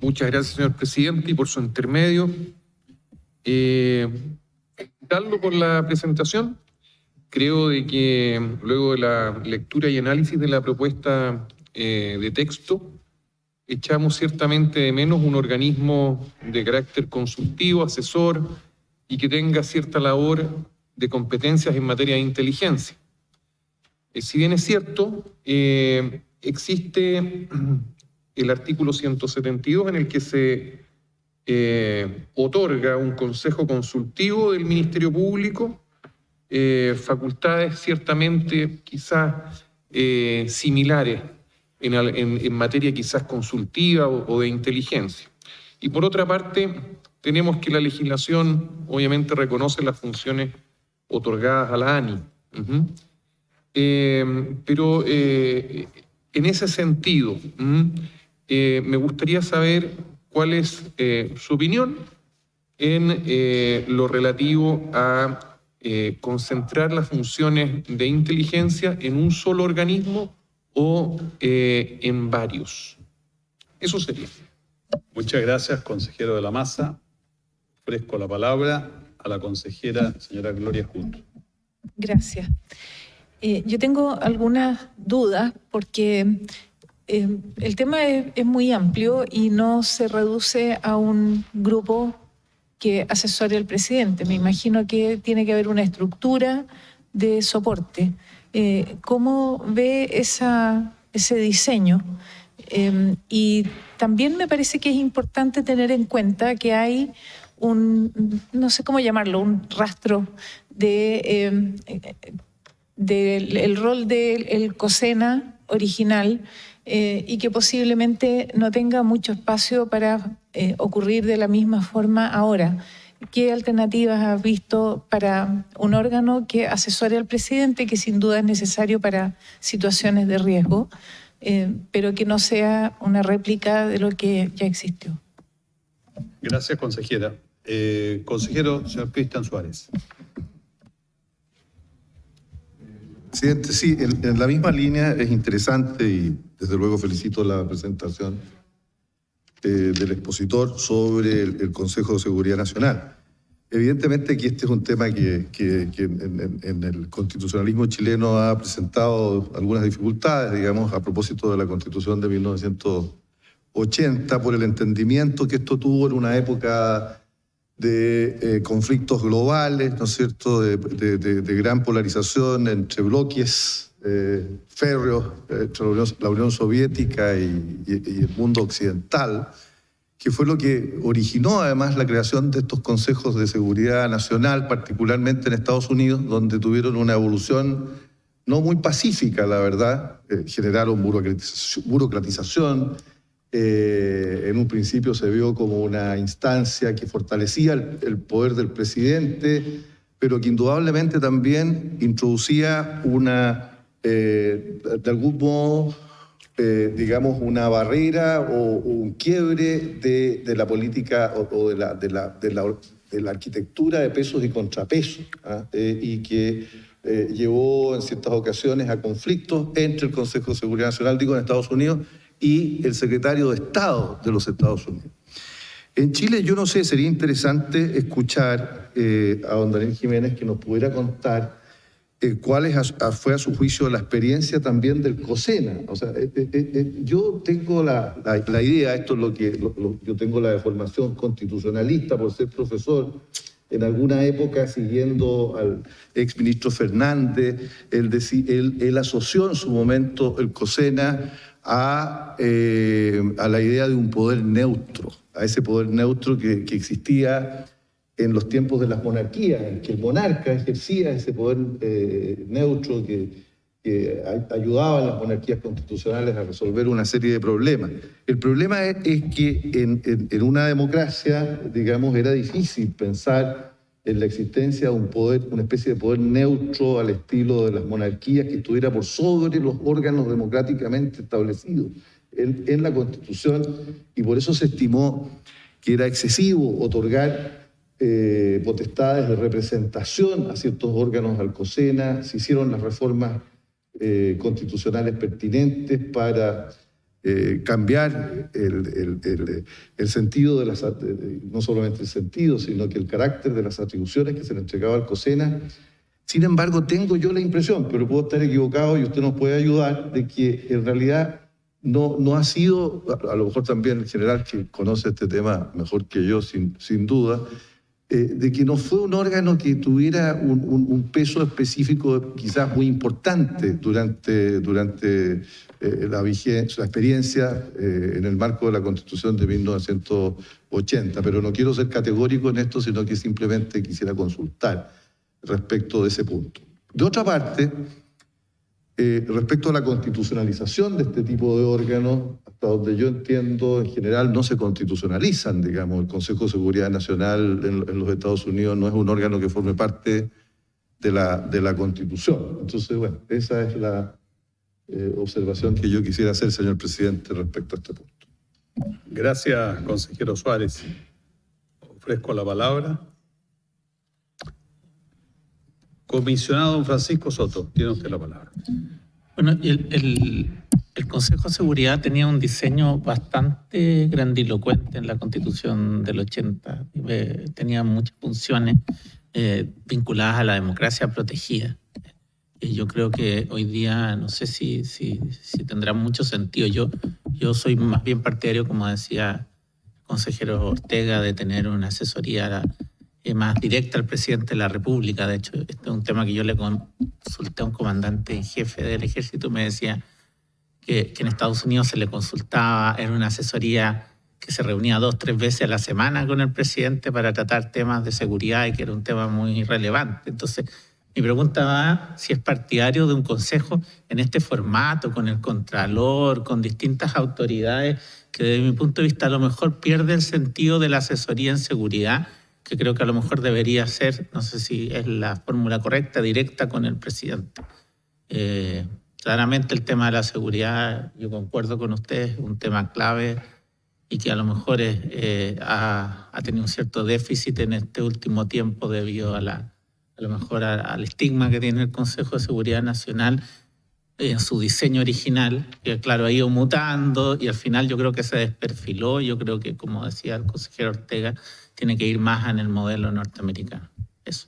Muchas gracias, señor presidente, y por su intermedio. Darlo por la presentación. Creo de que luego de la lectura y análisis de la propuesta de texto, echamos ciertamente de menos un organismo de carácter consultivo, asesor y que tenga cierta labor de competencias en materia de inteligencia. Si bien es cierto, existe el artículo 172 en el que se otorga un consejo consultivo del Ministerio Público, facultades ciertamente quizás similares en materia quizás consultiva o de inteligencia. Y por otra parte, tenemos que la legislación obviamente reconoce las funciones otorgadas a la ANI. Pero en ese sentido, me gustaría saber cuál es su opinión en lo relativo a concentrar las funciones de inteligencia en un solo organismo o en varios. Eso sería. Muchas gracias, consejero de la Masa. Ofrezco la palabra a la consejera señora Gloria Hutt. Gracias. Yo tengo algunas dudas porque el tema es muy amplio y no se reduce a un grupo que asesore al presidente. Me imagino que tiene que haber una estructura de soporte. ¿Cómo ve ese diseño? Y también me parece que es importante tener en cuenta que hay no sé cómo llamarlo, un rastro del rol del COSENA original y que posiblemente no tenga mucho espacio para ocurrir de la misma forma ahora. ¿Qué alternativas has visto para un órgano que asesore al presidente, que sin duda es necesario para situaciones de riesgo, pero que no sea una réplica de lo que ya existió? Gracias, consejera. Consejero, señor Cristian Suárez. Presidente, sí, en la misma línea es interesante y desde luego felicito la presentación del expositor sobre el Consejo de Seguridad Nacional. Evidentemente que este es un tema que en el constitucionalismo chileno ha presentado algunas dificultades, digamos, a propósito de la Constitución de 1980, por el entendimiento que esto tuvo en una época de conflictos globales, ¿no es cierto?, de gran polarización entre bloques férreos entre la Unión Soviética y el mundo occidental, que fue lo que originó además la creación de estos consejos de seguridad nacional, particularmente en Estados Unidos, donde tuvieron una evolución no muy pacífica, la verdad. Generaron burocratización. En un principio se vio como una instancia que fortalecía el poder del presidente, pero que indudablemente también introducía de algún modo, digamos, una barrera o un quiebre de la política o de la arquitectura de pesos y contrapesos, y que llevó en ciertas ocasiones a conflictos entre el Consejo de Seguridad Nacional, digo, en Estados Unidos, y el secretario de Estado de los Estados Unidos. En Chile, yo no sé, sería interesante escuchar a don Daniel Jiménez que nos pudiera contar cuál fue a su juicio la experiencia también del COSENA. O sea, yo tengo la idea, esto es lo que yo tengo la formación constitucionalista por ser profesor, en alguna época siguiendo al exministro Fernández, él asoció en su momento el COSENA a la idea de un poder neutro, a ese poder neutro que existía en los tiempos de las monarquías, en que el monarca ejercía ese poder neutro que ayudaba a las monarquías constitucionales a resolver una serie de problemas. El problema es que en una democracia, digamos, era difícil pensar en la existencia de un poder, una especie de poder neutro al estilo de las monarquías que estuviera por sobre los órganos democráticamente establecidos en la Constitución, y por eso se estimó que era excesivo otorgar potestades de representación a ciertos órganos al COSENA. Se hicieron las reformas constitucionales pertinentes para cambiar el sentido de las, no solamente el sentido, sino que el carácter de las atribuciones que se le entregaba al COSENA. Sin embargo, tengo yo la impresión, pero puedo estar equivocado y usted nos puede ayudar, de que en realidad no ha sido, a lo mejor también el general que conoce este tema mejor que yo, sin duda, de que no fue un órgano que tuviera un peso específico quizás muy importante durante la experiencia en el marco de la Constitución de 1980. Pero no quiero ser categórico en esto, sino que simplemente quisiera consultar respecto de ese punto. De otra parte, respecto a la constitucionalización de este tipo de órganos, hasta donde yo entiendo, en general no se constitucionalizan, digamos. El Consejo de Seguridad Nacional en los Estados Unidos no es un órgano que forme parte de la Constitución. Entonces, bueno, esa es la observación que yo quisiera hacer, señor presidente, respecto a este punto. Gracias, consejero Suárez. Ofrezco la palabra. Comisionado don Francisco Soto, tiene usted la palabra. Bueno, el Consejo de Seguridad tenía un diseño bastante grandilocuente en la Constitución del 80. Tenía muchas funciones vinculadas a la democracia protegida. Y yo creo que hoy día, no sé si tendrá mucho sentido. Yo soy más bien partidario, como decía el consejero Ortega, de tener una asesoría más directa al presidente de la República. De hecho, este es un tema que yo le consulté a un comandante en jefe del ejército. Me decía que en Estados Unidos se le consultaba, era una asesoría que se reunía 2 o 3 veces a la semana con el presidente para tratar temas de seguridad y que era un tema muy relevante. Entonces, mi pregunta va si es partidario de un consejo en este formato, con el contralor, con distintas autoridades, que desde mi punto de vista a lo mejor pierde el sentido de la asesoría en seguridad, que creo que a lo mejor debería ser, no sé si es la fórmula correcta, directa con el presidente. Claramente el tema de la seguridad, yo concuerdo con ustedes, es un tema clave y que a lo mejor ha tenido un cierto déficit en este último tiempo debido a lo mejor al estigma que tiene el Consejo de Seguridad Nacional en su diseño original, que claro, ha ido mutando y al final yo creo que se desperfiló. Yo creo que, como decía el consejero Ortega, tiene que ir más en el modelo norteamericano. Eso.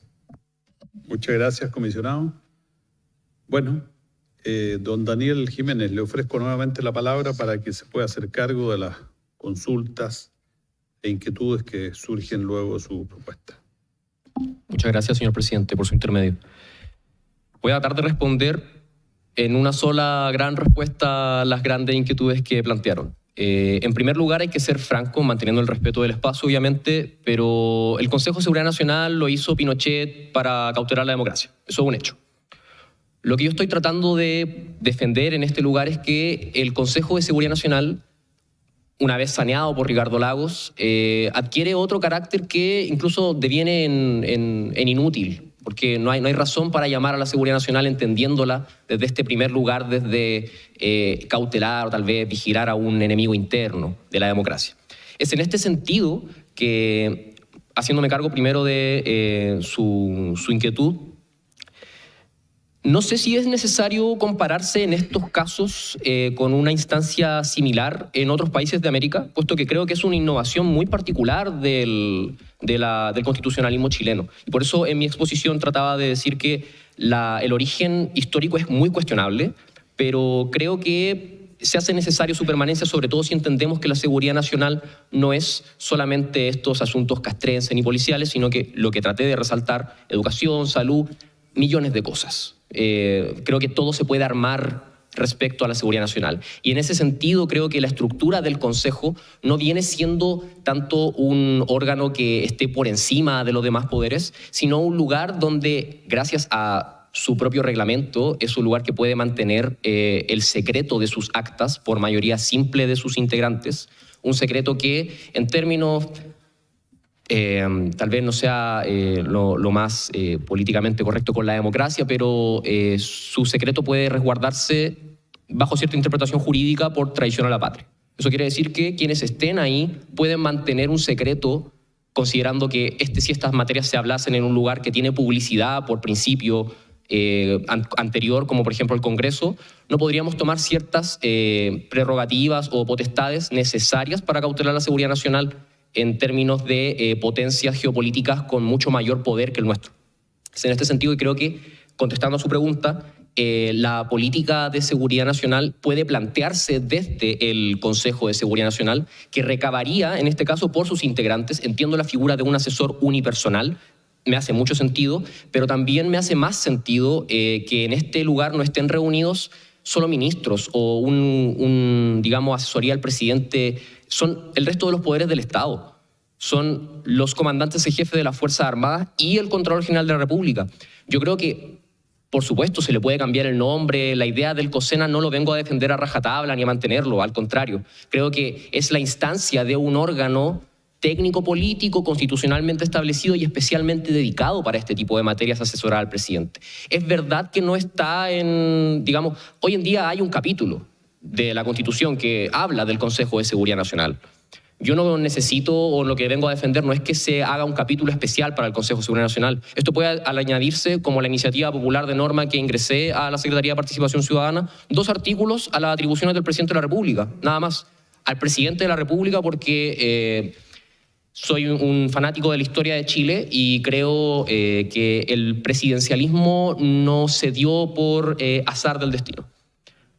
Muchas gracias, comisionado. Bueno, don Daniel Jiménez, le ofrezco nuevamente la palabra para que se pueda hacer cargo de las consultas e inquietudes que surgen luego de su propuesta. Muchas gracias, señor presidente, por su intermedio. Voy a tratar de responder en una sola gran respuesta a las grandes inquietudes que plantearon. En primer lugar, hay que ser franco, manteniendo el respeto del espacio, obviamente, pero el Consejo de Seguridad Nacional lo hizo Pinochet para cautelar la democracia. Eso es un hecho. Lo que yo estoy tratando de defender en este lugar es que el Consejo de Seguridad Nacional, una vez saneado por Ricardo Lagos, adquiere otro carácter que incluso deviene en inútil, porque no hay razón para llamar a la seguridad nacional entendiéndola desde este primer lugar, desde cautelar o tal vez vigilar a un enemigo interno de la democracia. Es en este sentido que, haciéndome cargo primero de su inquietud, no sé si es necesario compararse en estos casos con una instancia similar en otros países de América, puesto que creo que es una innovación muy particular del constitucionalismo chileno. Y por eso en mi exposición trataba de decir que el origen histórico es muy cuestionable, pero creo que se hace necesario su permanencia, sobre todo si entendemos que la seguridad nacional no es solamente estos asuntos castrenses ni policiales, sino que lo que traté de resaltar, educación, salud, millones de cosas. Creo que todo se puede armar respecto a la seguridad nacional. Y en ese sentido creo que la estructura del Consejo no viene siendo tanto un órgano que esté por encima de los demás poderes, sino un lugar donde, gracias a su propio reglamento, es un lugar que puede mantener el secreto de sus actas por mayoría simple de sus integrantes. Un secreto que, en términos tal vez no sea lo más políticamente correcto con la democracia, pero su secreto puede resguardarse bajo cierta interpretación jurídica por traición a la patria. Eso quiere decir que quienes estén ahí pueden mantener un secreto considerando que si estas materias se hablasen en un lugar que tiene publicidad por principio anterior, como por ejemplo el Congreso, no podríamos tomar ciertas prerrogativas o potestades necesarias para cautelar la seguridad nacional en términos de potencias geopolíticas con mucho mayor poder que el nuestro. En este sentido, creo que, contestando a su pregunta, la política de seguridad nacional puede plantearse desde el Consejo de Seguridad Nacional, que recabaría, en este caso, por sus integrantes. Entiendo la figura de un asesor unipersonal, me hace mucho sentido, pero también me hace más sentido que en este lugar no estén reunidos solo ministros o digamos, asesoría al presidente. Son el resto de los poderes del Estado. Son los comandantes en jefe de las Fuerzas Armadas y el Contralor General de la República. Yo creo que, por supuesto, se le puede cambiar el nombre. La idea del COSENA no lo vengo a defender a rajatabla ni a mantenerlo, al contrario. Creo que es la instancia de un órgano técnico-político, constitucionalmente establecido y especialmente dedicado para este tipo de materias a asesorar al presidente. Es verdad que no está digamos, hoy en día hay un capítulo de la Constitución que habla del Consejo de Seguridad Nacional. Yo no necesito, o lo que vengo a defender no es que se haga un capítulo especial para el Consejo de Seguridad Nacional. Esto puede añadirse como la iniciativa popular de norma que ingresé a la Secretaría de Participación Ciudadana, 2 artículos a las atribuciones del Presidente de la República, nada más. Al Presidente de la República porque soy un fanático de la historia de Chile y creo que el presidencialismo no se dio por azar del destino.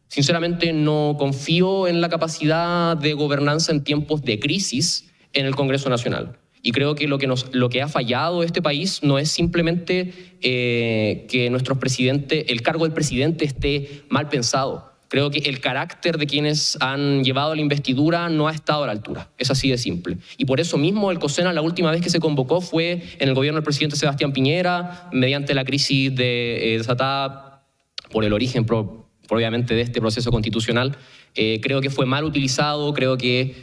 Sinceramente, no confío en la capacidad de gobernanza en tiempos de crisis en el Congreso Nacional. Y creo que lo que ha fallado este país no es simplemente que el cargo del presidente esté mal pensado. Creo que el carácter de quienes han llevado la investidura no ha estado a la altura. Es así de simple. Y por eso mismo el COSENA, la última vez que se convocó fue en el gobierno del presidente Sebastián Piñera, mediante la crisis desatada por el origen obviamente de este proceso constitucional. Creo que fue mal utilizado, creo que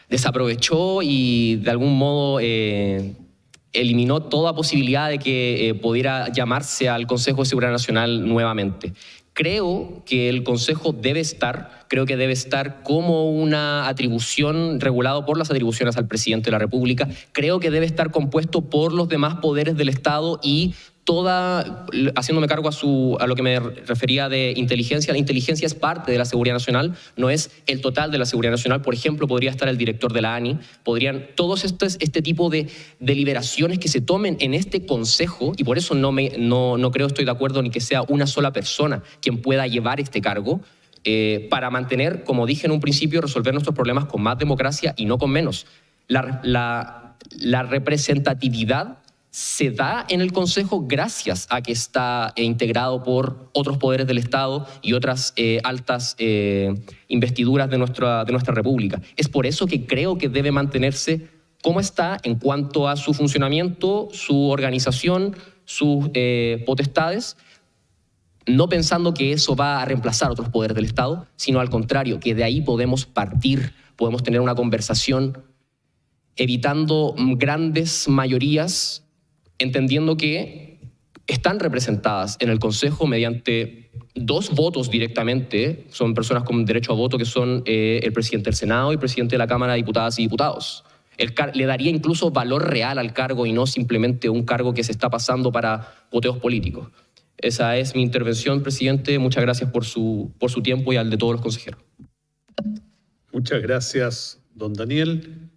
desaprovechó y de algún modo eliminó toda posibilidad de que pudiera llamarse al Consejo de Seguridad Nacional nuevamente. Creo que el Consejo debe estar como una atribución regulado por las atribuciones al presidente de la República. Creo que debe estar compuesto por los demás poderes del Estado y haciéndome cargo a lo que me refería de inteligencia. La inteligencia es parte de la seguridad nacional, no es el total de la seguridad nacional. Por ejemplo, podría estar el director de la ANI, podrían todos este tipo de deliberaciones que se tomen en este consejo, y por eso estoy de acuerdo ni que sea una sola persona quien pueda llevar este cargo, para mantener, como dije en un principio, resolver nuestros problemas con más democracia y no con menos. La representatividad se da en el Consejo gracias a que está integrado por otros poderes del Estado y otras altas investiduras de nuestra República. Es por eso que creo que debe mantenerse como está en cuanto a su funcionamiento, su organización, sus potestades, no pensando que eso va a reemplazar otros poderes del Estado, sino al contrario, que de ahí podemos partir, podemos tener una conversación evitando grandes mayorías, entendiendo que están representadas en el Consejo mediante 2 votos directamente. Son personas con derecho a voto que son el presidente del Senado y el presidente de la Cámara de Diputadas y Diputados. Le daría incluso valor real al cargo y no simplemente un cargo que se está pasando para voteos políticos. Esa es mi intervención, presidente. Muchas gracias por su tiempo y al de todos los consejeros. Muchas gracias, don Daniel.